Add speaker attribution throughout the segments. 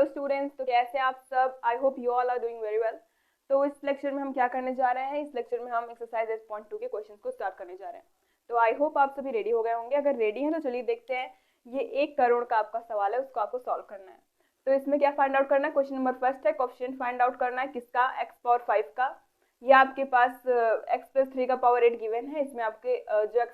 Speaker 1: Students, तो कैसे आप सब? I hope you all are doing very well. तो इस लेक्चर में हम क्या करने जा रहे हैं? इस लेक्चर में हम एक्सरसाइज 8.2 के क्वेश्चन को स्टार्ट करने जा रहे हैं। तो आई होप आप सभी रेडी हो गए होंगे। अगर रेडी हैं तो चलिए देखते हैं। ये 1 करोड़ का आपका सवाल है, उसको आपको सॉल्व करना है। तो इसमें क्या फाइंड आउट करना है? क्वेश्चन नंबर फर्स्ट है, कोएफिशिएंट फाइंड आउट करना है। किसका? x पावर 5 का। ये आपके पास x प्लस 3 का पावर 8 गिवन है। इसमें आपके जो x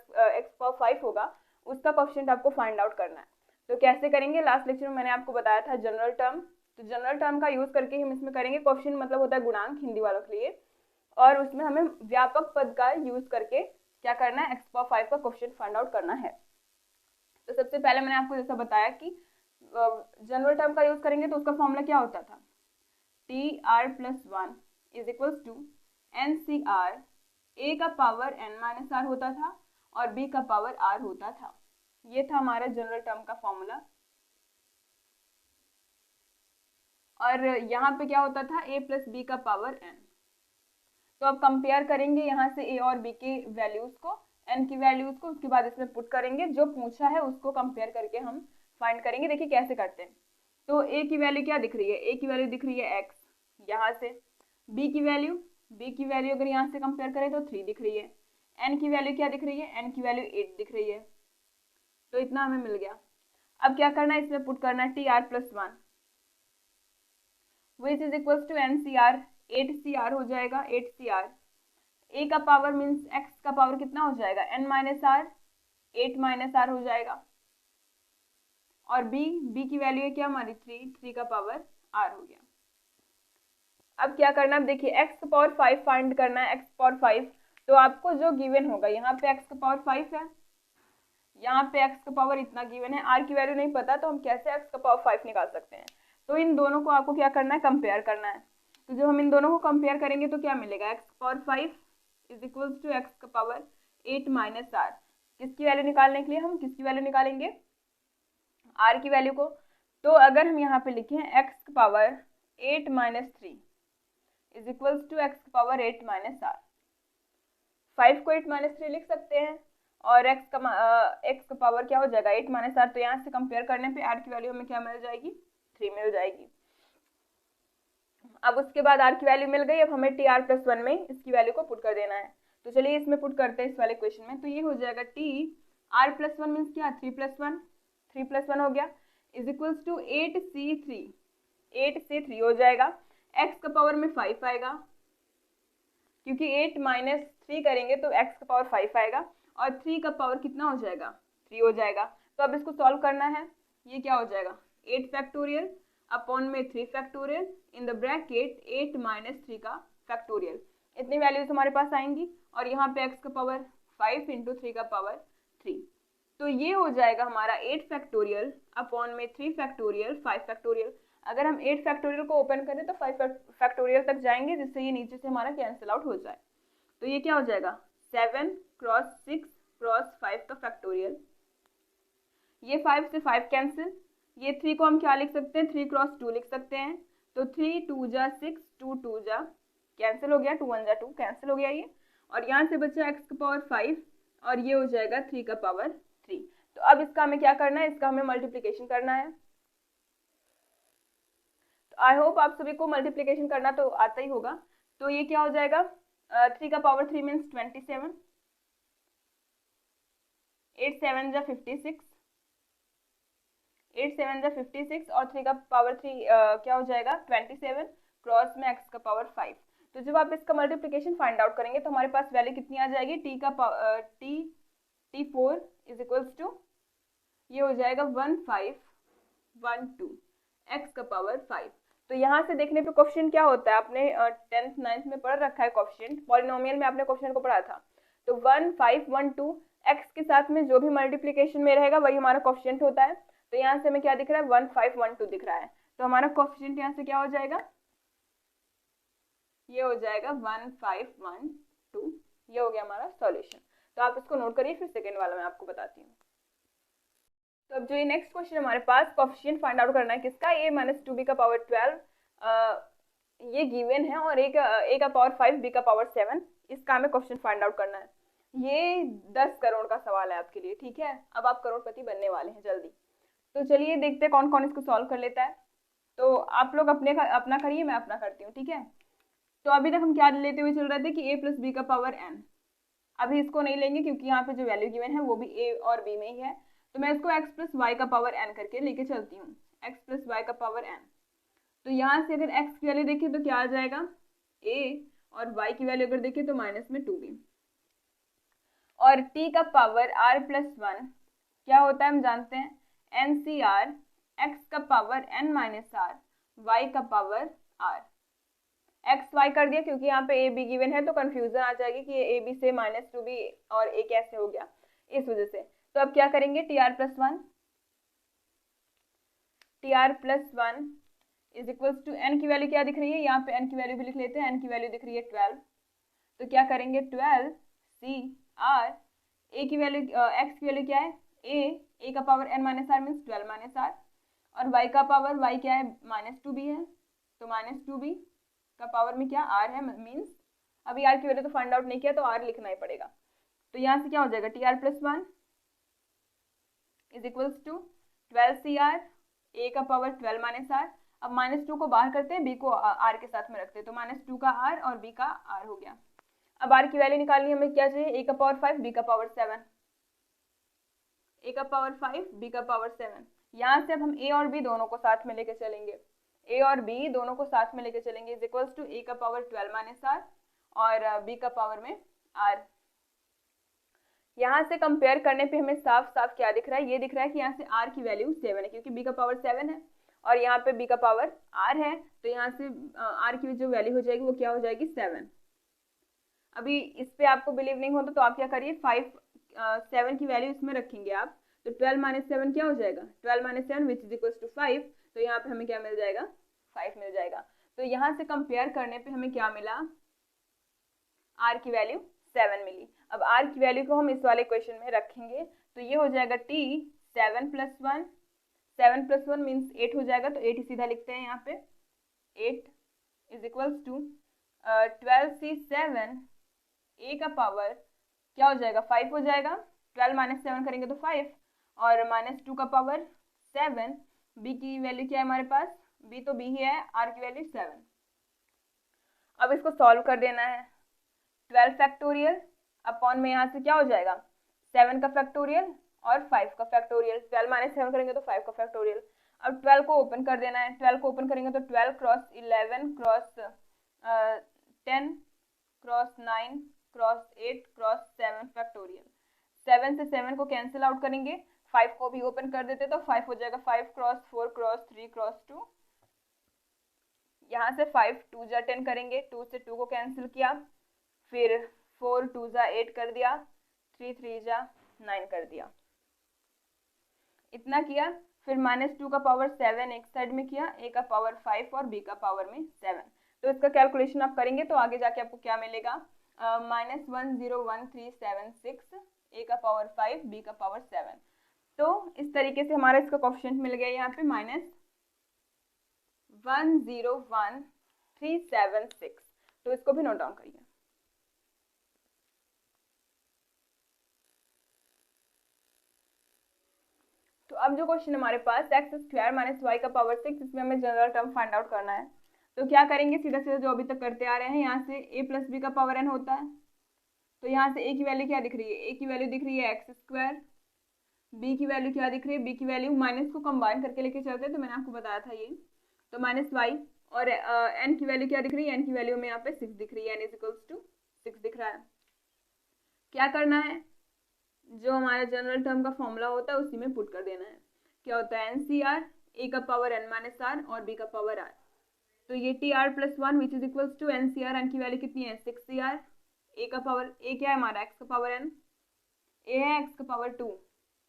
Speaker 1: पावर 5 होगा उसका कोएफिशिएंट आपको फाइंड आउट करना है। तो कैसे करेंगे? लास्ट लेक्चर में मैंने आपको बताया था जनरल टर्म। तो जनरल टर्म का यूज करके हम इसमें करेंगे। कोएफिशिएंट मतलब होता है गुणांक हिंदी वालों के लिए, और उसमें हमें व्यापक पद का यूज करके क्या करना है? x पावर 5 का कोएफिशिएंट फाइंड आउट करना है। तो सबसे पहले मैंने आपको जैसा बताया कि जनरल टर्म का यूज करेंगे तो उसका फॉर्मूला क्या होता था? TR+1 is equals to NCR, a का पावर n-r होता था और b का पावर r होता था। ये था हमारा जनरल टर्म का फॉर्मूला। और यहाँ पे क्या होता था? a प्लस बी का पावर n। तो अब कंपेयर करेंगे यहाँ से a और b के वैल्यूज को, n की वैल्यूज को, उसके बाद इसमें पुट करेंगे। जो पूछा है उसको कंपेयर करके हम फाइंड करेंगे। देखिए कैसे करते हैं। तो a की वैल्यू क्या दिख रही है? a की वैल्यू दिख रही है x यहाँ से। b की वैल्यू अगर यहाँ से कंपेयर करें तो 3 दिख रही है। n की वैल्यू क्या दिख रही है? n की वैल्यू 8 दिख रही है। तो इतना हमें मिल गया। अब क्या करना है? इसमें पुट करना है TR+1 which is equal to NCR, 8CR हो जाएगा। 8CR a का पावर मीन्स x का पावर कितना हो जाएगा? n-r, 8 - r हो जाएगा। और b की वैल्यू है क्या हमारी? 3 का पावर r हो गया। अब क्या करना है? देखिए x पावर 5 फाइंड करना है। x पावर 5 तो आपको जो गिवन होगा, यहाँ पे x का पावर 5 है, यहाँ पे x का पावर इतना गिवन है। r की वैल्यू नहीं पता तो हम कैसे x का पावर 5 निकाल सकते हैं? तो इन दोनों को आपको क्या करना है? कंपेयर करना है। तो जब हम इन दोनों को कंपेयर करेंगे तो क्या मिलेगा? x power 5 is equal to x का पावर 8 - r। किसकी वैल्यू निकालने के लिए हम किसकी वैल्यू निकालेंगे? r की वैल्यू को। तो अगर हम यहाँ पे लिखें x का power 8 - 3 is equal to x का पावर 8 - r। 5 को 8 - 3 लिख सकते हैं और x का पावर क्या हो जाएगा? 8 - r। तो यहाँ से कंपेयर करने पे r की वैल्यू हमें क्या मिल जाएगी? 3 मिल जाएगी। अब उसके बाद r की वैल्यू मिल गई। अब हमें TR+1 में इसकी वैल्यू को पुट कर देना है। तो चलिए इसमें पुट करते हैं इस वाले क्वेश्चन में। तो ये हो जाएगा TR+1 मीन्स क्या? 3+1 हो गया इज इक्वल्स टू 8C3। 8 से 3 हो जाएगा। x का पावर में 5 आएगा क्योंकि 8 - 3 करेंगे तो x का पावर 5 आएगा और 3 का पावर कितना हो जाएगा? 3 हो जाएगा। तो अब इसको सॉल्व करना है। ये क्या हो जाएगा? 8 फैक्टोरियल अपॉन में 3 फैक्टोरियल इन द ब्रैकेट 8 - 3 का फैक्टोरियल। इतनी वैल्यूज हमारे पास आएंगी और यहाँ पे x का पावर 5 इंटू 3 का पावर 3। तो ये हो जाएगा हमारा 8 फैक्टोरियल अपॉन में 3 फैक्टोरियल 5 फैक्टोरियल। अगर हम 8 फैक्टोरियल को ओपन करें तो 5 फैक्टोरियल तक जाएंगे, जिससे ये नीचे से हमारा कैंसिल आउट हो जाए। तो ये क्या हो जाएगा? 7 क्रॉस 6 क्रॉस 5 का फैक्टोरियल। ये 5 से 5 कैंसिल। ये 3 को हम क्या लिख सकते हैं? 3 क्रॉस 2 लिख सकते हैं। तो 3 2 जा 6, 2 2 जा कैंसिल हो गया, 2 1 जा 2 कैंसिल हो गया ये। और यहाँ से बचा x का पावर 5 और ये हो जाएगा 3 का पावर 3। तो अब इसका हमें क्या करना है? इसका हमें मल्टीप्लिकेशन करना है। तो आई होप आप सभी को मल्टीप्लिकेशन करना तो आता ही होगा। तो ये क्या हो जाएगा? 3 का पावर 3 मीन्स 27, 8 7 जा 56, 8 7 जा 56 और 3 का पावर 3 क्या हो जाएगा? 27 क्रॉस में x का पावर 5। तो जब आप इसका मल्टीप्लिकेशन फाइंड आउट करेंगे तो हमारे पास वैल्यू कितनी आ जाएगी? T4 इज इक्वल्स टू ये हो जाएगा 1512 x का पावर 5। तो यहाँ से देखने पे कोएफिशिएंट क्या होता है? आपने 10th 9th में पढ़ रखा है कोएफिशिएंट, पॉलिनोमियल में आपने कोएफिशिएंट को पढ़ा था। तो 1512 x के साथ में जो भी मल्टीप्लिकेशन में रहेगा वही हमारा कोएफिशिएंट होता है। तो यहाँ से हमें क्या दिख रहा है? 1512 दिख रहा है। तो हमारा कोएफिशिएंट यहाँ से क्या हो जाएगा? ये हो जाएगा 1512। ये हो गया हमारा सॉल्यूशन। तो आप इसको नोट करिए, फिर सेकेंड वाला मैं आपको बताती हूँ। तो अब जो ये नेक्स्ट क्वेश्चन हमारे पास कोएफिशिएंट फाइंड आउट करना है किसका? a - 2b का पावर 12 ये गिवन है और a का पावर 5 b का पावर 7, इसका हमें क्वेश्चन फाइंड आउट करना है। ये 10 करोड़ का सवाल है आपके लिए, ठीक है? अब आप करोड़पति बनने वाले हैं जल्दी। तो चलिए देखते हैं कौन कौन इसको सॉल्व कर लेता है। तो आप लोग अपना करिए, मैं अपना करती हूँ, ठीक है। तो अभी तक हम क्या लेते हुए चल रहे थे कि a प्लस बी का पावर n। अभी इसको नहीं लेंगे क्योंकि यहाँ पे जो वैल्यू गिवन है वो भी a और b में ही है, तो मैं इसको x प्लस वाई का पावर n करके लेके चलती हूँ, x प्लस वाई का पावर n। तो यहाँ से अगर x की वैल्यू देखिए तो क्या आ जाएगा a, और y की वैल्यू अगर देखिए तो माइनस में 2b, और t का पावर r प्लस 1 क्या होता है हम जानते हैं NCR, x का power n minus r, y का पावर r। एक्स वाई कर दिया क्योंकि यहाँ पे ए बी गिवन है तो कंफ्यूजन आ जाएगी कि ए बी से माइनस 2b और ए कैसे हो गया, इस वजह से। तो अब क्या करेंगे, T R plus one is equals to N की वैल्यू क्या दिख रही है, यहाँ पे एन की वैल्यू भी लिख लेते हैं, एन की वैल्यू दिख रही है 12। तो क्या करेंगे 12 सी आर, ए की वैल्यू एक्स की वैल्यू क्या है ए का power N minus are means 12 minus are, और वाई का पावर वाई क्या है माइनस 2b है, तो माइनस 2b का पावर में क्या आर है, मीन्स अभी आर की वैल्यू तो फाइंड आउट नहीं किया तो आर लिखना ही पड़ेगा। तो यहाँ से क्या हो जाएगा T R plus 1 is equals to 12 C R, A का पावर 12 माइनस आर। अब माइनस 2 को बाहर करते हैं, बी को आर के साथ में रखते हैं, तो माइनस 2 का आर और बी का आर हो गया। अब आर की वैल्यू निकालनी हमें क्या चाहिए, ए का पावर 5 बी का पावर 7, ए का पावर 5 बी का पावर 7। यहाँ से अब हम ए और बी दोनों को साथ में लेके चलेंगे, ए और बी दोनों को साथ में लेके चलेंगे इज इक्वल्स टू ए का पावर 12 माइनस आर और बी का पावर में आर। यहाँ से कंपेयर करने पे हमें साफ साफ क्या दिख रहा है, ये दिख रहा है कि यहाँ से आर की वैल्यू 7 है क्योंकि बी का पावर 7 है और यहाँ पे बी का पावर आर है, तो यहाँ से आर की जो वैल्यू हो जाएगी वो क्या हो जाएगी 7। अभी इस पे आपको बिलीव नहीं होता तो आप क्या करिए 7 की वैल्यू इसमें रखेंगे आप, तो 12 माइनस 7 क्या हो जाएगा 12 minus 7 which is equal to 5, तो यहाँ पे हमें क्या मिल जाएगा 5 मिल जाएगा। तो यहाँ से कंपेयर करने पे हमें क्या मिला, आर की वैल्यू 7 मिली। अब आर की वैल्यू को हम इस वाले क्वेश्चन में रखेंगे तो ये हो जाएगा टी 7 प्लस 1 मीन्स 8 हो जाएगा, तो 8 ही सीधा लिखते हैं यहाँ पे, 8 इज इक्वल्स टू 12c7, ए का पावर क्या हो जाएगा 5 हो जाएगा, 12 माइनस 7 करेंगे तो 5, और माइनस 2 का पावर 7, बी की वैल्यू क्या है हमारे पास, बी तो बी ही है, आर की वैल्यू 7। अब इसको सॉल्व कर देना है, 12 फैक्टोरियल अपॉन में यहाँ से क्या हो जाएगा 7 का फैक्टोरियल और 5 का फैक्टोरियल, 12 माइनस 7 करेंगे तो 5 का फैक्टोरियल। अब 12 को ओपन कर देना है, 12 को ओपन करेंगे तो 12 cross 11 cross 10 cross 9 cross 8 cross 7 factorial. 7 से 7 को कैंसिल आउट करेंगे, 5 को भी ओपन कर देते तो 5 हो जाएगा 5 क्रॉस 4 क्रॉस 3 क्रॉस 2, यहाँ से 5 2 जा 10 करेंगे, 2 से 2 को कैंसिल किया, फिर 4 2 जा 8 कर दिया, 3 3 जा 9 कर दिया, इतना किया। फिर माइनस 2 का पावर 7 एक साइड में किया, ए का पावर 5 और बी का पावर में 7। तो इसका कैलकुलेशन आप करेंगे तो आगे जाके आपको क्या मिलेगा, -101376, ए का पावर 5 बी का पावर 7। तो इस तरीके से हमारा इसका कोफिशिएंट मिल गया यहाँ पे -101376। तो इसको भी नोट डाउन करिए। तो अब जो क्वेश्चन हमारे पास x² माइनस वाई का पावर 6, इसमें हमें जनरल टर्म फाइंड आउट करना है। तो क्या करेंगे, सीधा सीधा जो अभी तक करते आ रहे हैं, यहाँ से a प्लस बी का पावर n होता है, तो यहाँ से a की वैल्यू क्या दिख रही है, a की वैल्यू दिख रही है x², b की वैल्यू क्या दिख रही है, b की वैल्यू माइनस को कंबाइन करके लेके चलते हैं, तो मैंने आपको बताया था ये, तो माइनस वाई, और n की वैल्यू क्या दिख रही है, n की वैल्यू में यहाँ पे 6 दिख रही है, n इज इक्वल्स टू 6 दिख रहा है। क्या करना है, जो हमारा जनरल टर्म का फॉर्मूला होता है उसी में पुट कर देना है। क्या होता है NCR, ए का पावर n माइनस आर और बी का पावर r, तो ये TR plus 1 which is equals to NCR, n की वैल्यू कितनी है 6CR, ए का पावर ए क्या है हमारा x का पावर n, ए है x का पावर 2,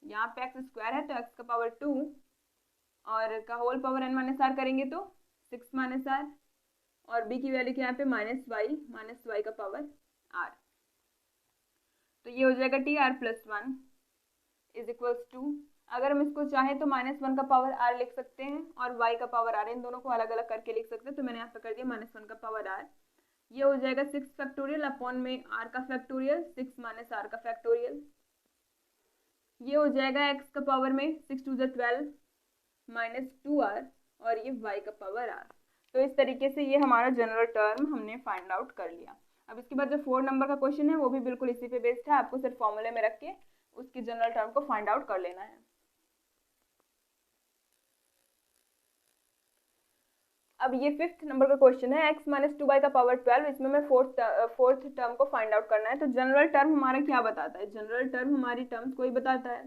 Speaker 1: यहाँ पे x² है तो x का पावर 2 और का whole power n minus R करेंगे तो 6 माइनस आर, और b की वैल्यू क्या यहाँ पे माइनस वाई का पावर r। तो ये हो जाएगा TR plus 1 is equals to, अगर हम इसको चाहें तो -1 का पावर r लिख सकते हैं और y का पावर r, इन दोनों को अलग अलग करके लिख सकते हैं, तो मैंने यहाँ पे कर दिया -1 का पावर r। ये हो जाएगा 6 फैक्टोरियल अपॉन में r का फैक्टोरियल, 6 माइनस r का फैक्टोरियल। ये हो जाएगा x का पावर में 6 2 12 -2r और ये y का पावर r। तो इस तरीके से ये हमारा जनरल टर्म हमने फाइंड आउट कर लिया। अब इसके बाद जो 4 नंबर का क्वेश्चन है वो भी बिल्कुल इसी पे बेस्ड है, आपको सिर्फ फॉर्मूले में रख के उसके जनरल टर्म को फाइंड आउट कर लेना है। अब ये 5th नंबर का क्वेश्चन है x माइनस 2y का पावर 12, इसमें मैं फोर्थ टर्म को फाइंड आउट करना है। तो जनरल टर्म हमारा क्या बताता है, जनरल टर्म हमारी टर्म्स को ही बताता है,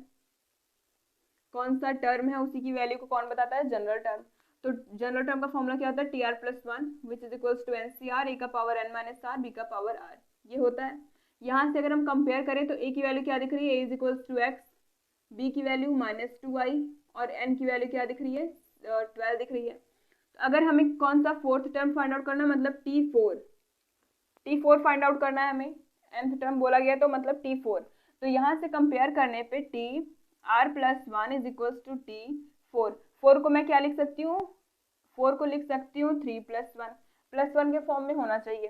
Speaker 1: कौन सा टर्म है उसी की वैल्यू को कौन बताता है, जनरल टर्म। तो जनरल टर्म का फॉर्मूला क्या होता है, T R plus one which is equals to N C R A का power N minus R B का पावर आर, ये होता है। यहाँ से अगर हम कंपेयर करें तो ए की वैल्यू क्या दिख रही है, A is equals to X, B की वैल्यू माइनस 2y और एन की वैल्यू क्या दिख रही है, 12 दिख रही है। तो अगर हमें कौन सा फोर्थ टर्म फाइंड आउट करना है, मतलब T4 फाइंड आउट करना है हमें, nth टर्म बोला गया तो मतलब T4। तो यहाँ से कंपेयर करने पे T R plus one is equals to T4। 4 को मैं क्या लिख सकती हूँ, 4 को लिख सकती हूँ 3 प्लस वन के फॉर्म में होना चाहिए।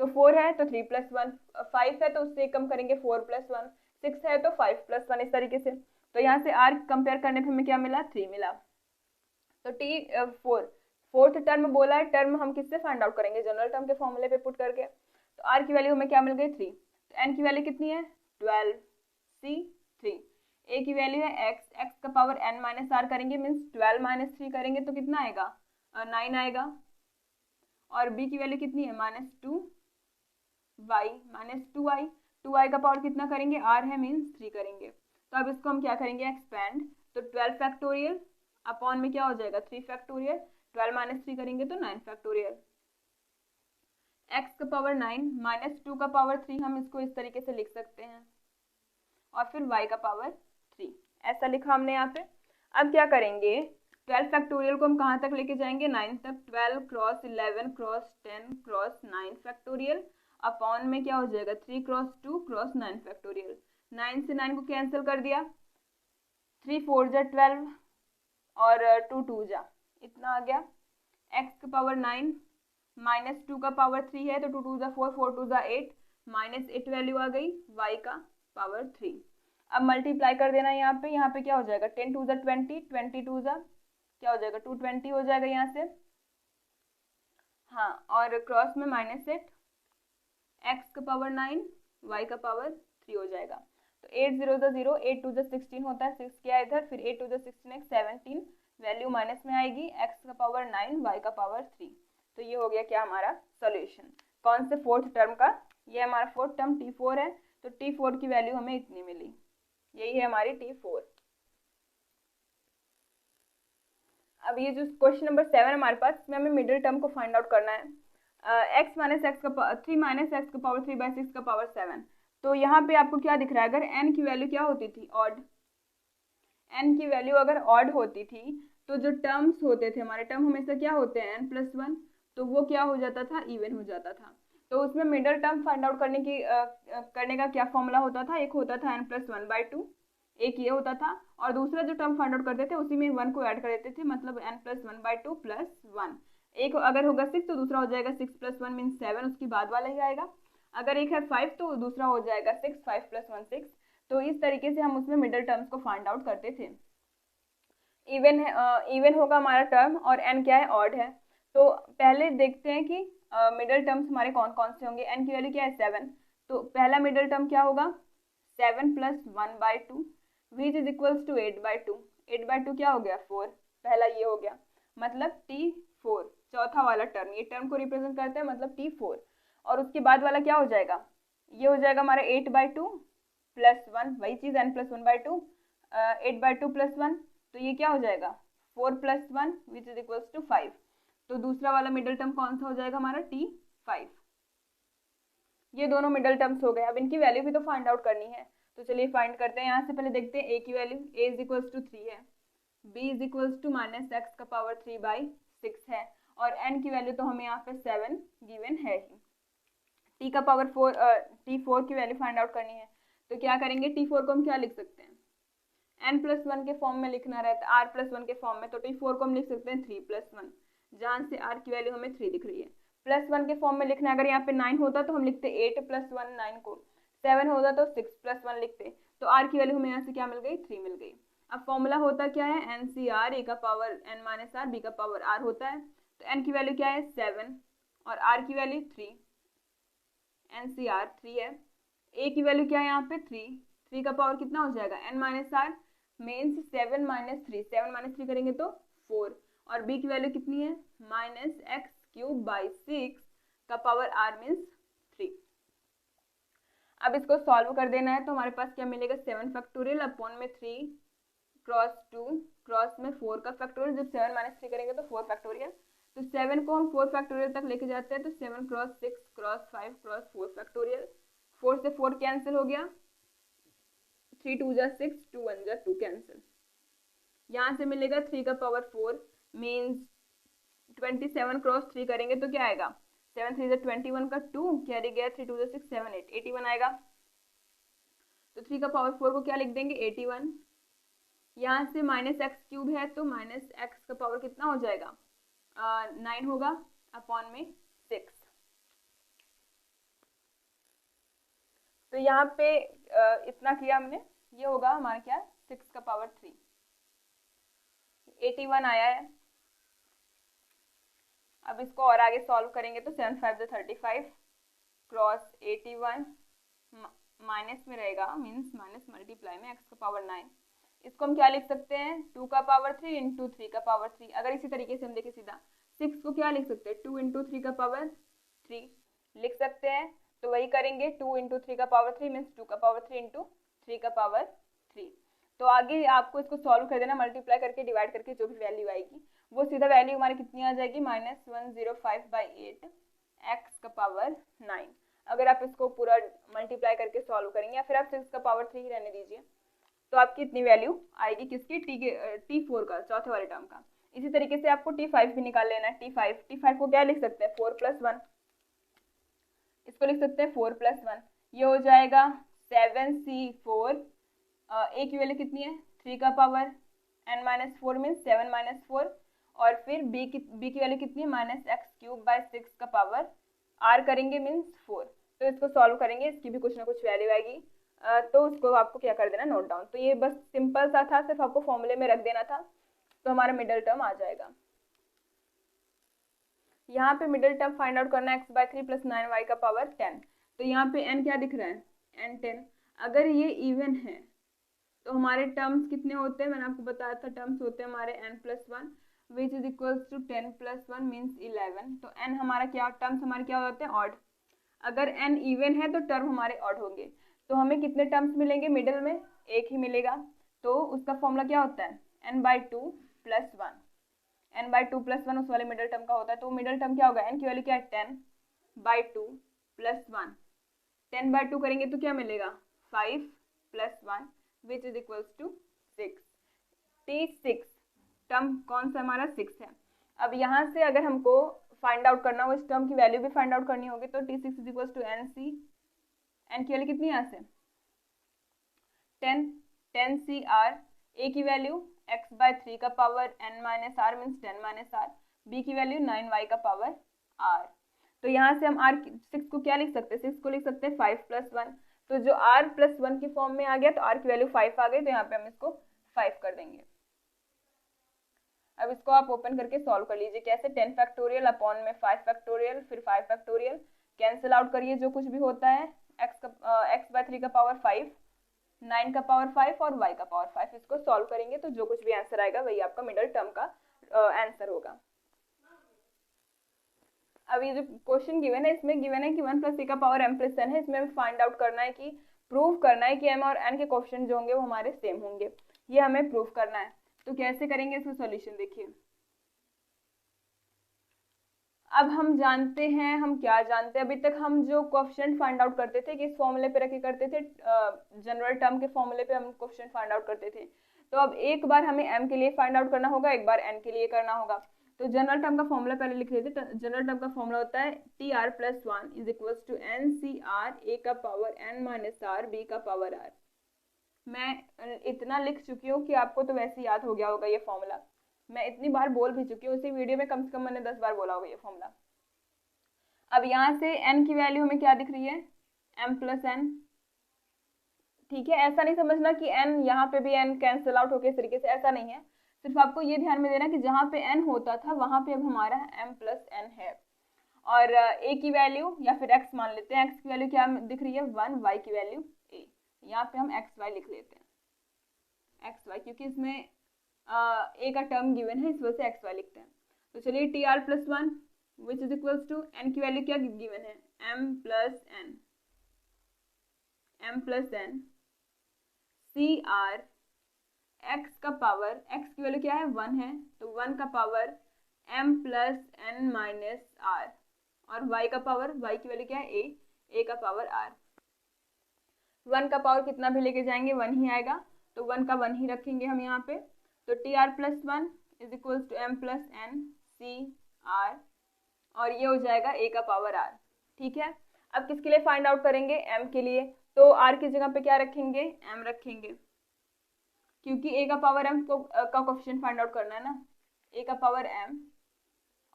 Speaker 1: तो 4 है तो 3 प्लस वन, 5 है तो उससे कम करेंगे 4 प्लस वन, 6 है तो 5 प्लस वन, इस तरीके से। तो यहाँ से r कंपेयर करने पे हमें क्या मिला, 3 मिला। तो फोर्थ टर्म बोला है, टर्म हम किससे फाइंड आउट करेंगे, जनरल टर्म के फॉर्मूले पे पुट करके। तो r की वैल्यू हमें क्या मिल गई, 3। तो n की वैल्यू कितनी है, 12, c 3। a की वैल्यू है x का पावर n माइनस आर करेंगे मीन्स 12 माइनस 3 करेंगे तो कितना आएगा, 9 आएगा। और b की वैल्यू कितनी है, माइनस 2y का पावर कितना करेंगे, r है मीन्स 3 करेंगे। तो अब इसको हम क्या करेंगे, एक्सपेंड। तो 12 फैक्टोरियल अपॉन में क्या हो जाएगा, 3 फैक्टोरियल, 12 माइनस 3 करेंगे तो 9 फैक्टोरियल। x का पावर 9 माइनस 2 का पावर 3, हम इसको इस तरीके से लिख सकते हैं, और फिर y का पावर 3, ऐसा लिखा हमने यहाँ पे। अब क्या करेंगे, 12 फैक्टोरियल को हम कहाँ तक लेके जाएंगे, 9 तक। 12 cross 11 cross 10 cross 9 factorial upon में क्या हो जाएगा, 3 क्रॉस 2 क्रॉस 9 फैक्टोरियल। 9 से 9 को कैंसिल कर दिया, 3 4 जा 12 और 2 2 जा, इतना आ गया। x का पावर 9 माइनस 2 का पावर 3 है तो 2 2 जा 4 4 2 जा 8, माइनस 8 वैल्यू आ गई y का पावर 3। अब मल्टीप्लाई कर देना यहाँ पे क्या हो जाएगा, 10 2 जा 20, 20 2 जा क्या हो जाएगा, 220 हो जाएगा यहाँ से। हाँ, और क्रॉस में माइनस 8, x का पावर 9 y का पावर 3 हो जाएगा। तो 8 0 जा 0, 8 2 जा 16 होता है, 6 क्या इधर, फिर 8 2 जा 16 17, वैल्यू माइनस में आएगी, x का पावर 9 y का पावर 3। तो ये हो गया क्या हमारा सॉल्यूशन, कौन से फोर्थ टर्म का, ये हमारा फोर्थ टर्म T4 है। तो T4 की वैल्यू हमें इतनी मिली, यही है हमारी T4। अब ये जो क्वेश्चन नंबर 7 हमारे पास, इसमें हमें मिडिल टर्म को फाइंड आउट करना है। x माइनस एक्स का 3 माइनस एक्स का पावर 3 बाई 6 का पावर 7। तो यहाँ पे आपको क्या दिख रहा है, अगर n की वैल्यू क्या होती थी, ऑड, n की वैल्यू अगर ऑड होती थी तो जो टर्म्स होते थे हमारे, टर्म हमेशा क्या होते हैं, n प्लस वन, तो वो क्या हो जाता था, इवन हो जाता था। तो उसमें मिडिल टर्म फाइंड आउट करने का क्या फॉर्मूला होता था, एक होता था n plus one by to, एक ये होता था, और दूसरा जो टर्म फाइंड आउट करते थे उसी में 1 को ऐड कर देते थे, मतलब n plus one by two plus 1। एक अगर होगा 6 तो दूसरा हो जाएगा 6 प्लस वन मीन 7, उसकी बाद वाला ही आएगा। अगर एक है 5 तो दूसरा हो जाएगा 6, 5 प्लस वन 6। तो इस तरीके से हम उसमें मिडिल टर्म्स को फाइंड आउट करते थे। इवन होगा हमारा टर्म और n क्या है, ऑड है। तो पहले देखते हैं कि मिडिल टर्म्स हमारे कौन कौन से होंगे। n की वैल्यू क्या है, 7, तो पहला मिडिल टर्म क्या होगा, 7 plus one by two which is equals to 8 by two. 8 by two क्या हो गया, 4, पहला ये हो गया, मतलब T4 चौथा वाला टर्म, ये टर्म को रिप्रेजेंट करते हैं मतलब T4। और उसके बाद वाला क्या हो जाएगा, ये हो जाएगा हमारा 8 बाई टू प्लस वन, वही चीज़ n plus one by two, 8 by two plus one, तो ये क्या हो जाएगा 4 plus one which is equals to 5। तो दूसरा वाला मिडिल टर्म कौन सा हो जाएगा हमारा, T5। ये दोनों मिडिल टर्म्स हो गए। अब इनकी वैल्यू भी तो फाइंड आउट करनी है, तो चलिए फाइंड करते हैं। यहाँ से पहले देखते हैं a की value, a is equals to 3 है, b is equals to minus X का पावर 3 बाई 6 है, और n की वैल्यू तो हमें यहाँ पे 7 गिवन है ही। t का पावर 4, T4 की वैल्यू फाइंड आउट करनी है, तो क्या करेंगे, T4 को हम क्या लिख सकते हैं, n प्लस वन के फॉर्म में लिखना रहता है, r प्लस वन के फॉर्म में। तो T4 को हम लिख सकते हैं 3 प्लस वन, जहाँ से r की वैल्यू हमें 3 दिख रही है। प्लस वन के फॉर्म में लिखना, अगर यहाँ पे 9 होता तो हम लिखते 8 प्लस वन 9 को, 7 होता तो 6 प्लस वन लिखते, तो r की वैल्यू हमें यहाँ से क्या मिल गई, 3 मिल गई। अब फॉर्मूला होता क्या है, एन सी आर ए का power N minus R B का पावर आर होता है। तो एन की वैल्यू क्या है 7 और आर की वैल्यू 3, एन सी आर 3 है। ए की वैल्यू क्या है यहाँ पे 3 का पावर कितना हो जाएगा N minus are means 7 minus 3, 7 minus 3 करेंगे तो 4 और बी की वैल्यू कितनी है माइनस एक्स क्यूब बाई 6 का पावर आर मीन्स 3। अब इसको सॉल्व कर देना है तो हमारे पास क्या मिलेगा 7 फैक्टोरियल अपॉन में 3 क्रॉस 2 क्रॉस में 4 का फैक्टोरियल, जब 7 माइनस 3 करेंगे तो 4 फैक्टोरियल। तो 7 को हम 4 फैक्टोरियल तक लेके जाते हैं तो 7 क्रॉस 6 क्रॉस 5 क्रॉस 4 फैक्टोरियल, 4 से 4 कैंसिल हो गया, 3 2 जा 6 2 1 जा 2 कैंसिल। यहाँ से मिलेगा 3 का पावर 4 मीन्स 27 क्रॉस 3 करेंगे तो क्या आएगा 7 3 21 का 2 कैरी गया 3 2 6 7 8 81 आएगा। तो 3 का पावर 4 को क्या लिख देंगे 81। यहाँ से माइनस एक्स क्यूब है तो माइनस एक्स का पावर कितना हो जाएगा 9 होगा अपॉन में 6। तो यहाँ पे इतना किया हमने, ये होगा हमारा क्या 6 का पावर 3, 81 आया है। अब इसको और आगे सॉल्व करेंगे तो 7 5 35 क्रॉस 81 माइनस में रहेगा मीन्स माइनस मल्टीप्लाई में एक्स का पावर 9। इसको हम क्या लिख सकते हैं 2 का पावर 3 इंटू 3 का पावर 3। अगर इसी तरीके से हम देखें सीधा 6 को क्या लिख सकते हैं 2 इंटू 3 का पावर 3 लिख सकते हैं। तो वही करेंगे 2 इंटू 3 का पावर 3 मीन्स 2 का पावर 3 इंटू 3 का पावर 3। तो आगे आपको इसको सॉल्व कर देना, मल्टीप्लाई करके डिवाइड करके जो भी वैल्यू आएगी वो सीधा वैल्यू हमारी कितनी आ जाएगी माइनस 105/8 एक्स का पावर 9। अगर आप इसको पूरा मल्टीप्लाई करके सॉल्व करेंगे या फिर आप 6 का पावर 3 ही रहने दीजिए तो आपकी इतनी वैल्यू आएगी किसकी T4 का, चौथे वाले टर्म का। इसी तरीके से आपको T5 भी निकाल लेना है। T5 को क्या लिख सकते हैं 4 + 1, इसको लिख सकते हैं 4 + 1, ये हो जाएगा 7C4। ए की वैल्यू कितनी है 3 का पावर n-4 मीन्स 7 - 4 और फिर बी की वैल्यू कितनी है माइनस एक्स क्यूब बाय 6 का पावर आर करेंगे मीन्स 4। तो इसको सॉल्व करेंगे, इसकी भी कुछ ना कुछ वैल्यू आएगी। तो उसको आपको क्या कर देना नोट डाउन। तो ये बस सिंपल सा था, सिर्फ आपको फॉर्मूले में रख देना था तो हमारा मिडिल टर्म आ जाएगा। यहाँ पे मिडिल टर्म फाइंड आउट करना है x/3 + 9y का पावर 10। तो यहाँ पे n क्या दिख रहा है n 10। अगर ये इवन है तो हमारे टर्म्स कितने होते हैं, मैंने आपको बताया था टर्म्स होते हैं हमारे n+1 which is equals to 10 + 1 means 11। तो n हमारा क्या, टर्म्स हमारे क्या होते हैं ऑड। अगर n इवन है तो टर्म हमारे ऑड होंगे। तो हमें कितने टर्म्स मिलेंगे मिडिल में, एक ही मिलेगा। तो उसका फॉर्मूला क्या होता है n/2 + 1, n/2 + 1 उस वाले मिडिल टर्म का होता है। तो मिडिल टर्म क्या होगा n की वैल्यू क्या है 10/2 + 1, 10/2 करेंगे तो क्या मिलेगा 5 + 1 which is equals to 6। T6 term कौन सा हमारा 6 है। अब यहाँ से अगर हमको फाइंड आउट करना हो, इस टर्म की वैल्यू भी फाइंड आउट करनी होगी तो T6 is equals to NC, n की वैल्यू कितनी है यहाँ से 10CR, a की वैल्यू x/3 का power n - r means 10 - r, b की वैल्यू 9y का पावर r। तो यहाँ से हम r6 को क्या लिख सकते हैं 6 को लिख सकते हैं 5 + 1। तो जो r + 1 की फॉर्म में आ गया तो r की वैल्यू 5 आ गई, तो यहाँ पे हम इसको 5 कर देंगे। अब इसको आप ओपन करके सॉल्व कर लीजिए कैसे 10 फैक्टोरियल अपॉन में 5 फैक्टोरियल फिर 5 फैक्टोरियल, कैंसिल आउट करिए जो कुछ भी होता है, x/3 का पावर 5, 9 का पावर 5 और y का पावर 5। इसको सॉल्व करेंगे तो जो कुछ भी आंसर आएगा वही आपका मिडिल टर्म का आंसर होगा। अब ये जो क्वेश्चन गिवन है इसमें गिवन है कि 1 + a का पावर m + n है। इसमें हमें फाइंड आउट करना है कि प्रूव करना है कि m और n के कोएफिशिएंट जो होंगे वो हमारे सेम होंगे, ये हमें प्रूव करना है। तो कैसे करेंगे इसका सॉल्यूशन देखिए। अब हम जानते हैं, हम क्या जानते हैं, अभी तक हम जो कोएफिशिएंट फाइंड आउट करते थे कि इस फॉर्मूले पे रखे करते थे, जनरल टर्म के फॉर्मूले पे हम कोएफिशिएंट फाइंड आउट करते थे। तो अब एक बार हमें m के लिए फाइंड आउट करना होगा, एक बार n के लिए करना होगा। तो जनरल टर्म का फॉर्मूला पहले लिख लेते हैं। जनरल टर्म का फॉर्मूला होता है TR + 1 is equals to NCR, a का पावर n - r, b का पावर r। मैं इतना लिख चुकी हूँ कि आपको तो वैसे याद हो गया होगा ये फॉर्मूला, मैं इतनी बार बोल भी चुकी हूँ, उसी वीडियो में कम से कम मैंने 10 बार बोला होगा ये फॉर्मूला। अब यहाँ से n की वैल्यू हमें क्या दिख रही है m + n, ठीक है, ऐसा नहीं समझना कि n यहाँ पे भी n कैंसिल आउट होके इस तरीके से, ऐसा नहीं है। सिर्फ आपको ये ध्यान में देना कि जहाँ पे n होता था वहाँ पे अब हमारा m प्लस n है। और a की वैल्यू या फिर x मान लेते हैं, x की वैल्यू क्या दिख रही है 1, y की वैल्यू a। यहाँ पे हम xy लिख लेते हैं, xy, क्योंकि इसमें a का टर्म गिवन है, इस वजह से xy लिखते हैं। तो चलिए tr plus 1 which is equals to n की वैल्यू क्या गिवन है m plus n cr x का पावर, x की वैल्यू क्या है 1 है, तो 1 का power m plus n minus r, और y का पावर, y की वैल्यू क्या है a का पावर r। 1 का पावर कितना भी लेके जाएंगे 1 ही आएगा, तो 1 का 1 ही रखेंगे हम यहाँ पे। तो tr plus 1 is equals to m plus n cr, और ये हो जाएगा a का पावर r। ठीक है, अब किसके लिए फाइंड आउट करेंगे, m के लिए। तो r की जगह पे क्या रखेंगे, m रखेंगे, क्योंकि a का पावर m का कोफिशिएंट फाइंड आउट करना है ना, a का पावर m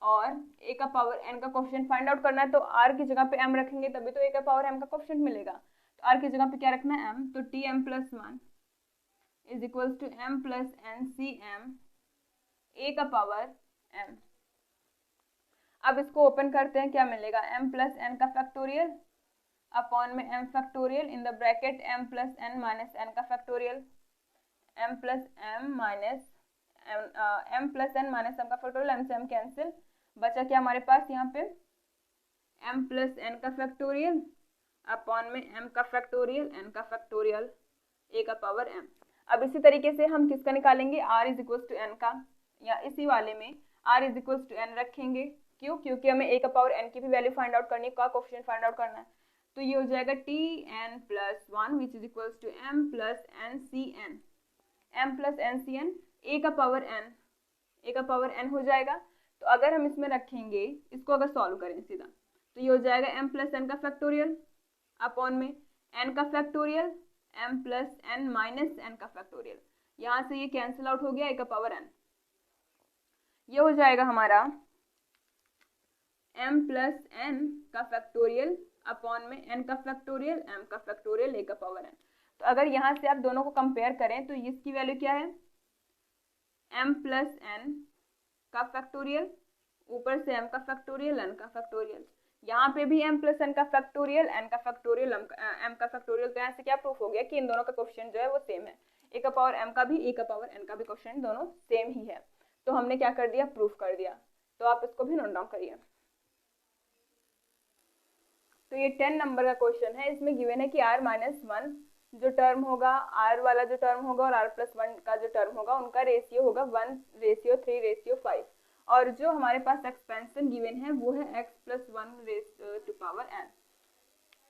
Speaker 1: और a का पावर n का कोफिशिएंट फाइंड आउट करना है, तो r की जगह पे m रखेंगे तभी तो a का पावर m का कोफिशिएंट मिलेगा। तो r की जगह पे क्या रखना है m, तो tm plus 1 is equals to m plus n cm a का पावर m। अब इसको ओपन करते हैं, क्या मिलेगा m प्लस n का फैक्टोरियल अपॉन में m factorial in the bracket m plus n minus n का factorial, m plus n minus m plus n minus m का फैक्टोरियल, m से m कैंसिल, बचा क्या हमारे पास यहाँ पे m प्लस n का फैक्टोरियल अपॉन में m का फैक्टोरियल n का फैक्टोरियल a का पावर m। अब इसी तरीके से हम किसका निकालेंगे r is equals to n का, या इसी वाले में r is equals to n रखेंगे। क्यों, क्योंकि हमें a का पावर n की भी वैल्यू फाइंड आउट करनी है, का कोफिशिएंट फाइंड आउट करना है। तो ये हो जाएगा tn plus 1 which is equals to m plus n cn, m plus n cn a का पावर n हो जाएगा। तो अगर हम इसमें रखेंगे, इसको अगर सॉल्व करें सीधा, तो ये हो जाएगा m प्लस n का फैक्टोरियल अपॉन में n का factorial m plus n minus n का फैक्टोरियल, यहाँ से ये कैंसिल आउट हो गया a का पावर n। ये हो जाएगा हमारा m प्लस n का फैक्टोरियल अपॉन में n का फैक्टोरियल m का फैक्टोरियल a का पावर n। तो अगर यहाँ से आप दोनों को कंपेयर करें तो इसकी वैल्यू क्या है m प्लस n का फैक्टोरियल, ऊपर से m का फैक्टोरियल n का फैक्टोरियल, यहाँ पे भी m प्लस n का फैक्टोरियल n का फैक्टोरियल m का फैक्टोरियल। तो यहाँ से क्या प्रूफ हो गया कि इन दोनों का कोफिशिएंट जो है वो सेम है, a का पावर m का भी a का पावर n का भी कोफिशिएंट दोनों सेम ही है। तो हमने क्या कर दिया, प्रूफ कर दिया। तो आप इसको भी नोट डाउन करिए। तो ये 10 नंबर का क्वेश्चन है, इसमें गिवन है कि r माइनस 1 जो टर्म होगा, r वाला जो टर्म होगा और r प्लस 1 का जो टर्म होगा, उनका रेशियो होगा 1:3:5, और जो हमारे पास एक्सपेंशन गिवन है वो है x plus 1 to power n।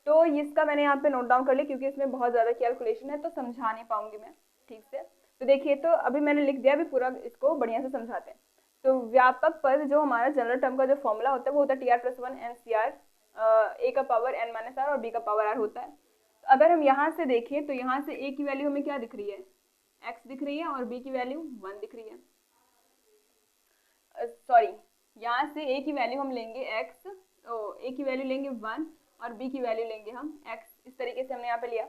Speaker 1: तो इसका मैंने यहाँ पे नोट डाउन कर लिया, क्योंकि इसमें बहुत ज़्यादा कैलकुलेशन है तो समझा नहीं पाऊंगी मैं ठीक से। तो देखिए, तो अभी मैंने लिख दिया, अभी पूरा इसको बढ़िया से समझाते हैं। तो व्यापक पद जो हमारा जनरल टर्म का जो फॉर्मूला होता है वो होता है tr प्लस 1 NCR a का पावर n माइनस r और b का पावर r होता है। तो अगर हम यहाँ से देखें तो यहाँ से a की वैल्यू हमें क्या दिख रही है, x दिख रही है, और b की वैल्यू 1 दिख रही है। सॉरी, यहाँ से a की वैल्यू हम लेंगे x, a की वैल्यू लेंगे 1 और b की वैल्यू लेंगे हम x, इस तरीके से हमने यहाँ पे लिया।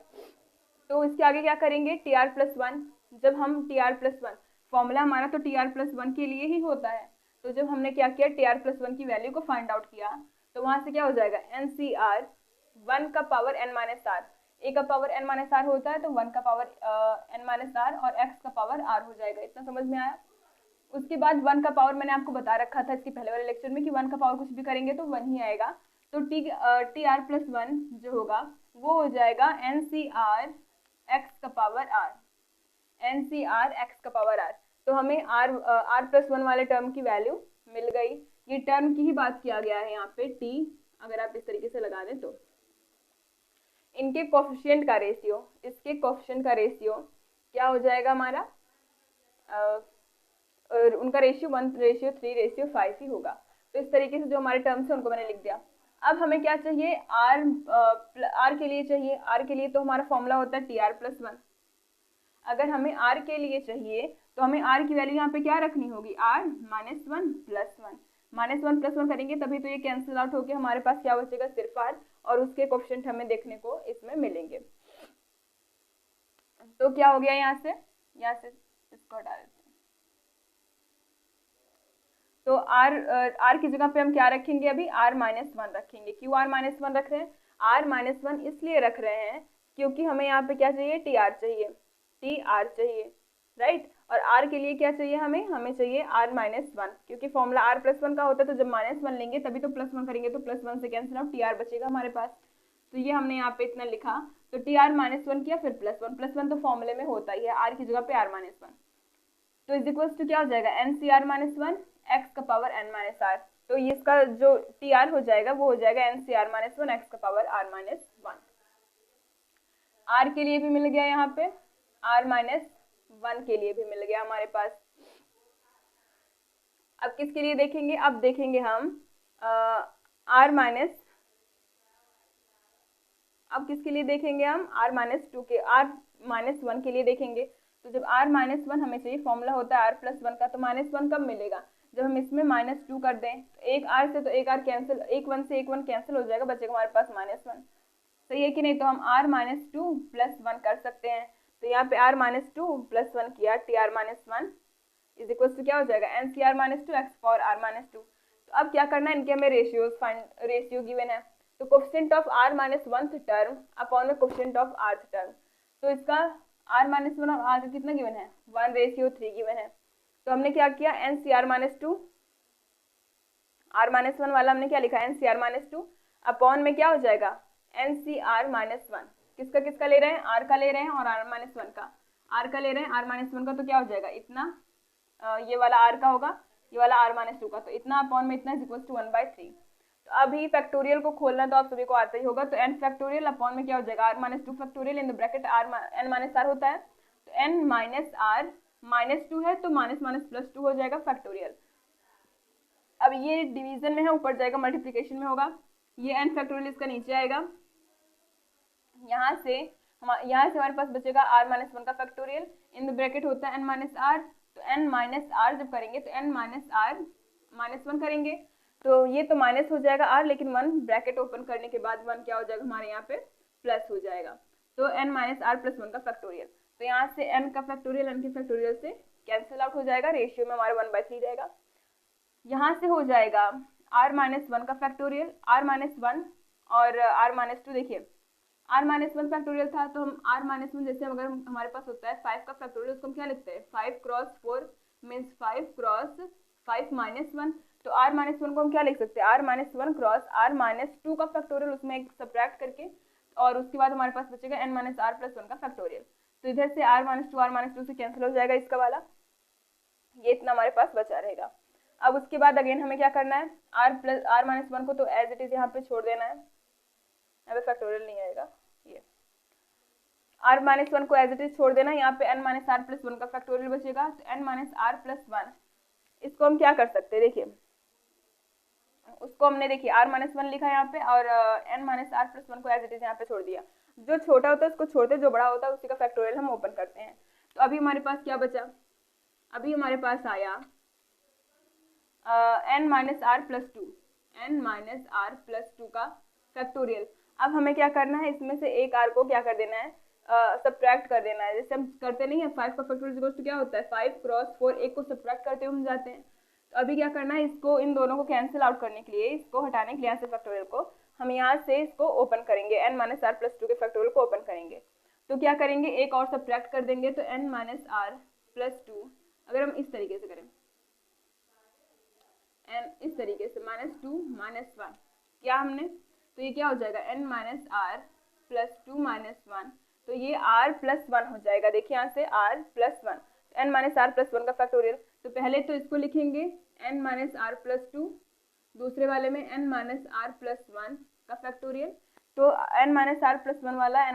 Speaker 1: तो इसके आगे क्या करेंगे, tr प्लस 1, जब हम tr प्लस 1, फॉर्मूला हमारा तो tr प्लस 1 के लिए ही होता है, तो जब हमने क्या किया tr प्लस 1 की वैल्यू को फाइंड आउट किया, तो वहां से क्या हो जाएगा NCR 1 का power n minus r, a का पावर n माइनस r होता है, तो 1 का पावर n माइनस r और x का पावर r हो जाएगा। इतना समझ में आया। उसके बाद 1 का पावर मैंने आपको बता रखा था इसके पहले वाले लेक्चर में कि 1 का पावर कुछ भी करेंगे तो 1 ही आएगा। तो tr प्लस 1 जो होगा वो हो जाएगा NCR x का पावर r, NCR x का पावर r। तो हमें r प्लस 1 वाले टर्म की वैल्यू मिल गई। ये टर्म की ही बात किया गया है यहाँ पे, t अगर आप इस तरीके से लगा दें तो इनके कोफिशिएंट का रेशियो, इसके कोफिशिएंट का रेशियो क्या हो जाएगा हमारा, उनका रेशियो 1:3:5 ही होगा। तो इस तरीके से जो हमारे टर्म्स है उनको मैंने लिख दिया। अब हमें क्या चाहिए, r के लिए चाहिए। r के लिए तो हमारा फॉर्मूला होता है tr प्लस 1। अगर हमें r के लिए चाहिए तो हमें r की वैल्यू यहाँ पे क्या रखनी होगी, r minus 1 plus 1, minus 1 plus 1 करेंगे तभी तो ये कैंसिल आउट होके हमारे पास क्या बचेगा, सिर्फ r, और उसके कोफिशिएंट हमें देखने को इसमें मिलेंगे। तो क्या हो गया यहाँ से इसको हटा देते हैं। तो r की जगह पे हम क्या रखेंगे, अभी r-1 रखेंगे। क्यों r-1 रख रहे हैं, r-1 इसलिए रख रहे हैं क्योंकि हमें यहाँ पे क्या चाहिए, tr चाहिए, राइट। और r के लिए क्या चाहिए, हमें चाहिए r-1, क्योंकि फॉर्मूला r+1 का होता है, तो जब -1 लेंगे तभी तो +1 करेंगे, तो +1 से कैंसिल आउट, tr बचेगा हमारे पास। तो ये हमने यहाँ पे इतना लिखा, तो tr-1 किया, फिर +1 तो फॉर्मूले में होता ही है, r की जगह पे r-1, तो इज इक्वल टू क्या हो जाएगा, ncr-1 x का पावर n-r। तो ये इसका जो tr हो जाएगा वो हो जाएगा ncr-1 x का पावर r-1। r के लिए भी मिल गया, यहाँ पे r-1 के लिए भी मिल गया हमारे पास। अब किसके लिए देखेंगे, अब देखेंगे हम अब किसके लिए देखेंगे, हम r-1 के लिए देखेंगे। तो जब r-1 हमें चाहिए, फॉर्मूला होता है r+1 का, तो -1 कब मिलेगा, जब हम इसमें -2 कर दें, तो एक r से तो एक r कैंसिल, एक 1 से एक 1 कैंसिल हो जाएगा, बचेगा हमारे पास -1, सही है कि नहीं। तो हम r-2+1 कर सकते हैं। तो यहाँ पे r-2+1 किया, tr-1 इज इक्वल टू क्या हो जाएगा, ncr-2 x फॉर r-2। तो अब क्या करना है, इनके हमें रेशियो गिवन है, तो coefficient of r-1th term upon में कोफिशिएंट ऑफ rth टर्म। तो इसका r-1 और r का कितना गिवन है, 1:3 गिवन है। तो हमने क्या किया, ncr-2, r-1 वाला हमने क्या लिखा, ncr-2 अपॉन में क्या हो जाएगा, ncr-1, किसका किसका ले रहे हैं, r का ले रहे हैं और r-1 का, r का ले रहे हैं, r-1 का, तो क्या हो जाएगा इतना, ये वाला r का होगा, ये वाला r-2 का, तो इतना अपॉन में इतना इज इक्वल टू 1/3। तो अभी फैक्टोरियल को खोलना तो आप सभी को आता ही होगा, तो n फैक्टोरियल अपॉन में क्या हो जाएगा, r-2 factorial in the bracket n-r होता है, तो n-r -2 है, तो +2 हो जाएगा फैक्टोरियल। अब ये डिवीजन में है, ऊपर जाएगा मल्टीप्लिकेशन में होगा, ये n फैक्टोरियल इसका नीचे आएगा, यहाँ से हमारे पास बचेगा r-1 का फैक्टोरियल, इन द ब्रैकेट होता है n-r, तो n-r जब करेंगे तो n-r-1 करेंगे, तो ये तो माइनस हो जाएगा r, लेकिन 1 ब्रैकेट ओपन करने के बाद 1 क्या हो जाएगा हमारे यहाँ पे प्लस हो जाएगा, तो n-r+1 का फैक्टोरियल। तो यहाँ से n का फैक्टोरियल n के फैक्टोरियल से कैंसिल आउट हो जाएगा, रेशियो में हमारा 1/3 रहेगा। यहाँ से हो जाएगा r-1 का फैक्टोरियल, r-1 और r-2, देखिए r-1 फैक्टोरियल था, तो हम r-1 जैसे अगर हमारे पास होता है 5 का फैक्टोरियल, उसको हम क्या लिखते हैं, 5 क्रॉस 4 मीन्स 5 क्रॉस 5 -1, तो r-1 को हम क्या लिख सकते हैं, r-1 क्रॉस r-2 का फैक्टोरियल, उसमें एक सब्ट्रैक्ट करके, और उसके बाद हमारे पास बचेगा n-r+1 का फैक्टोरियल। तो इधर से r-2 से कैंसिल हो जाएगा इसका वाला, ये इतना हमारे पास बचा रहेगा। अब उसके बाद अगेन हमें क्या करना है, r-1 को तो एज इट इज यहाँ पे छोड़ देना है, यहाँ पे फैक्टोरियल नहीं आएगा, ये r-1 को एज इट इज छोड़ देना, यहाँ पे n-r+1 का फैक्टोरियल बचेगा, तो n-r+1 इसको हम क्या कर सकते हैं, देखिए उसको हमने देखिए r-1 लिखा यहाँ पे, और n-r+1 को एज इट इज यहाँ पे छोड़ दिया, जो छोटा होता है उसको छोड़ते, जो बड़ा होता है उसी का फैक्टोरियल हम ओपन करते हैं। तो अभी हमारे पास क्या बचा, अभी हमारे पास आया n-r+2 का फैक्टोरियल। अब हमें क्या करना है, इसमें से एक r को क्या कर देना है, सब्ट्रैक्ट कर देना है, जैसे हम करते नहीं है 5 का फैक्टोरियल तो क्या होता है 5 क्रॉस 4, एक को सब्ट्रैक्ट करते हुए हम जाते हैं। तो अभी क्या करना है, इसको इन दोनों को कैंसिल आउट करने के लिए, इसको हटाने के लिए यहाँ से फैक्टोरियल को, हम यहाँ से इसको ओपन करेंगे, n-r+2 के फैक्टोरियल को ओपन करेंगे, तो क्या करेंगे, एक और सब्ट्रैक्ट कर देंगे, तो n-r+2 अगर हम इस तरीके से करें, इस तरीके से -2 -1 क्या हमने, तो ये क्या हो जाएगा n-r+2 -1, तो ये r+1 हो जाएगा, देखिए यहाँ से r+1, n-r+1 का फैक्टोरियल। तो पहले तो इसको लिखेंगे n-r+2, दूसरे वाले में n-r+1 का फैक्टोरियल, तो n-r+1 वाला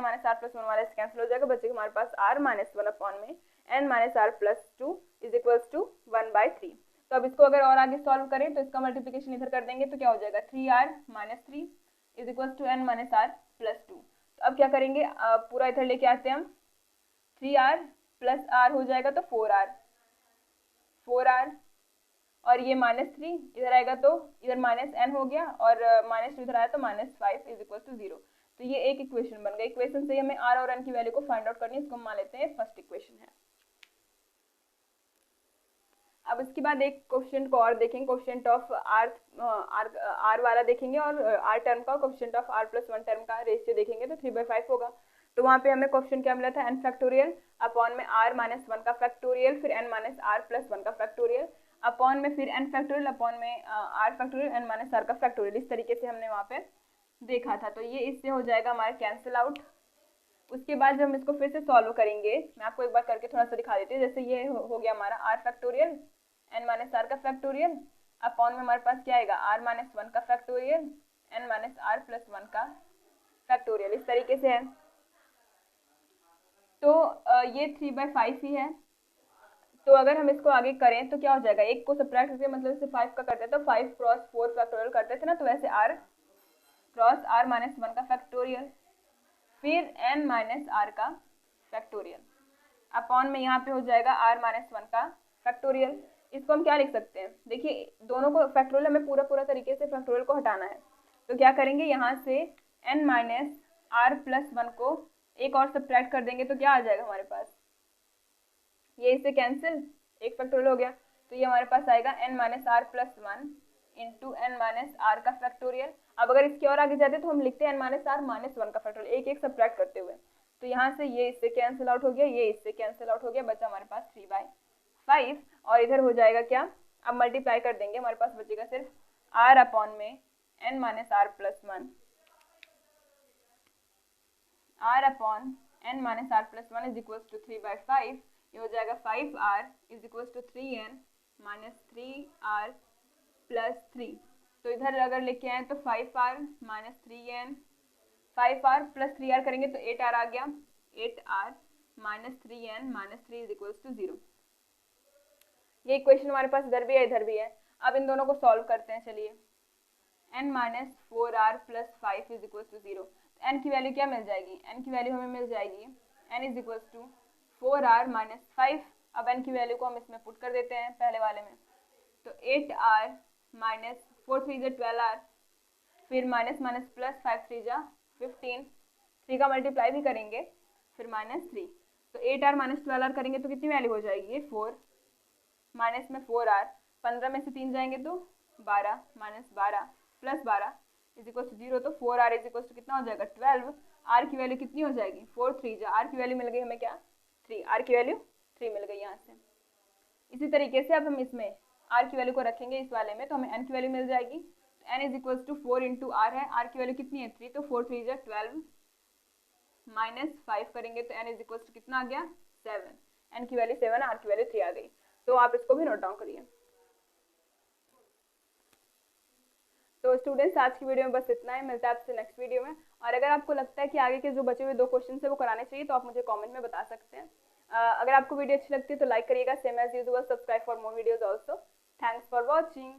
Speaker 1: से कैंसिल हो जाएगा, बचेगा हमारे पास r-1 अपॉन में n-r+2 इज इक्वल्स टू 1/3। तो अब इसको अगर और आगे सॉल्व करें तो इसका मल्टीप्लिकेशन इधर कर देंगे, तो क्या हो जाएगा 3r-3 is equals to n-r+2। तो अब क्या करेंगे, पूरा इधर लेके आते हैं हम, 3r + r हो जाएगा तो 4r, और ये -3 इधर आएगा तो इधर -n हो गया, और -2 इधर आया तो -5 इज इक्वल टू 0। तो ये एक इक्वेशन बन गई। इक्वेशन से हमें r और n की वैल्यू को फाइंड आउट करनी है, इसको हम मान लेते हैं फर्स्ट इक्वेशन है। अब इसके बाद एक क्वेश्चन को और देखेंगे, कोएफिशिएंट ऑफ r वाला देखेंगे और r टर्म का, कोएफिशिएंट ऑफ r+1 टर्म का रेशियो देखेंगे तो 3/5 होगा। तो वहाँ पे हमें क्वेश्चन क्या मिला था, n फैक्टोरियल अपॉन में r-1 का फैक्टोरियल, फिर n-r+1 का फैक्टोरियल अपॉन में फिर n फैक्टोरियल अपॉन में r फैक्टोरियल n-r का फैक्टोरियल। इस तरीके से हमने वहाँ पे देखा था। तो ये इससे हो जाएगा हमारा कैंसिल आउट। उसके बाद जब हम इसको फिर से सॉल्व करेंगे, मैं आपको एक बार करके थोड़ा सा दिखा देती हूँ। जैसे ये हो गया हमारा r फैक्टोरियल n-r का फैक्टोरियल अपॉन में हमारे पास क्या आएगा r-1 का फैक्टोरियल n-r+1 का फैक्टोरियल। इस तरीके से है। तो ये 3/5 ही है। तो अगर हम इसको आगे करें तो क्या हो जाएगा, एक को सब्ट्रैक्ट करके मतलब इसे 5 का करते थे तो 5 क्रॉस 4 फैक्टोरियल करते थे ना, तो वैसे r क्रॉस r-1 का फैक्टोरियल, फिर n-r का फैक्टोरियल अपॉन में यहाँ पे हो जाएगा r-1 का फैक्टोरियल। इसको हम क्या लिख सकते हैं, देखिए दोनों को फैक्टोरियल हमें पूरा तरीके से फैक्टोरियल को हटाना है। तो क्या करेंगे, यहाँ से n-r+1 को एक और सब्ट्रैक्ट कर देंगे तो क्या आ जाएगा हमारे पास, ये इससे कैंसिल, एक फैक्टोरियल हो गया। तो ये हमारे पास आएगा n-r+1 इंटू n-r का फैक्टोरियल। अब अगर इसके और आगे जाते तो हम लिखते हैं n-r-1 का फैक्टोरियल, एक एक सब्ट्रैक्ट करते हुए। तो यहाँ से ये इससे कैंसिल आउट हो गया, ये इससे कैंसिल आउट हो गया, बचा हमारे पास 3/5। और इधर हो जाएगा क्या, अब मल्टीप्लाई कर देंगे, हमारे पास बचेगा सिर्फ r अपॉन में n-r+1, r upon n-r+1 is equal to 3/5। ये हो जाएगा 5r is equal to 3n minus 3r plus 3। तो इधर अगर लेके आए तो 5r minus 3n, 5r plus 3r करेंगे तो 8r आ गया, 8r minus 3n minus 3 is equal to 0। ये इक्वेशन हमारे पास इधर भी है इधर भी है। अब इन दोनों को सॉल्व करते हैं। चलिए n minus 4r plus 5 is equal to 0। n की वैल्यू क्या मिल जाएगी, n की वैल्यू हमें मिल जाएगी n is equal to 4r minus 5। अब n की वैल्यू को हम इसमें पुट कर देते हैं पहले वाले में, तो 8r माइनस 4 3 12r, फिर माइनस माइनस प्लस 5 3 15, 3 का मल्टीप्लाई भी करेंगे फिर माइनस 3। तो 8r माइनस 12r करेंगे तो कितनी वैल्यू हो जाएगी, ये 4 माइनस में 4r, 15 में से 3 जाएंगे तो 12 minus 12 plus 12 is equal to 0। तो 4r इज इक्वल टू कितना हो जाएगा 12। r की वैल्यू कितनी हो जाएगी 4 3 r की वैल्यू मिल गई हमें क्या 3, r की वैल्यू 3 मिल गई यहाँ से। इसी तरीके से अब हम इसमें r की वैल्यू को रखेंगे इस वाले में तो हमें n की वैल्यू मिल जाएगी। तो n is equal to 4 into r है, r की वैल्यू कितनी है 3, तो 4 3 12 माइनस 5 करेंगे तो n इज इक्वल टू कितना आ गया 7। n की वैल्यू 7, r की वैल्यू 3 आ गई। तो आप इसको भी नोट डाउन करिए। तो स्टूडेंट्स आज की वीडियो में बस इतना ही, मिलता है आपसे नेक्स्ट वीडियो में। और अगर आपको लगता है कि आगे के जो बचे हुए 2 क्वेश्चन है वो कराने चाहिए तो आप मुझे कमेंट में बता सकते हैं। अगर आपको वीडियो अच्छी लगती है तो लाइक करिएगा, same as usual subscribe for more videos also. Thanks for watching.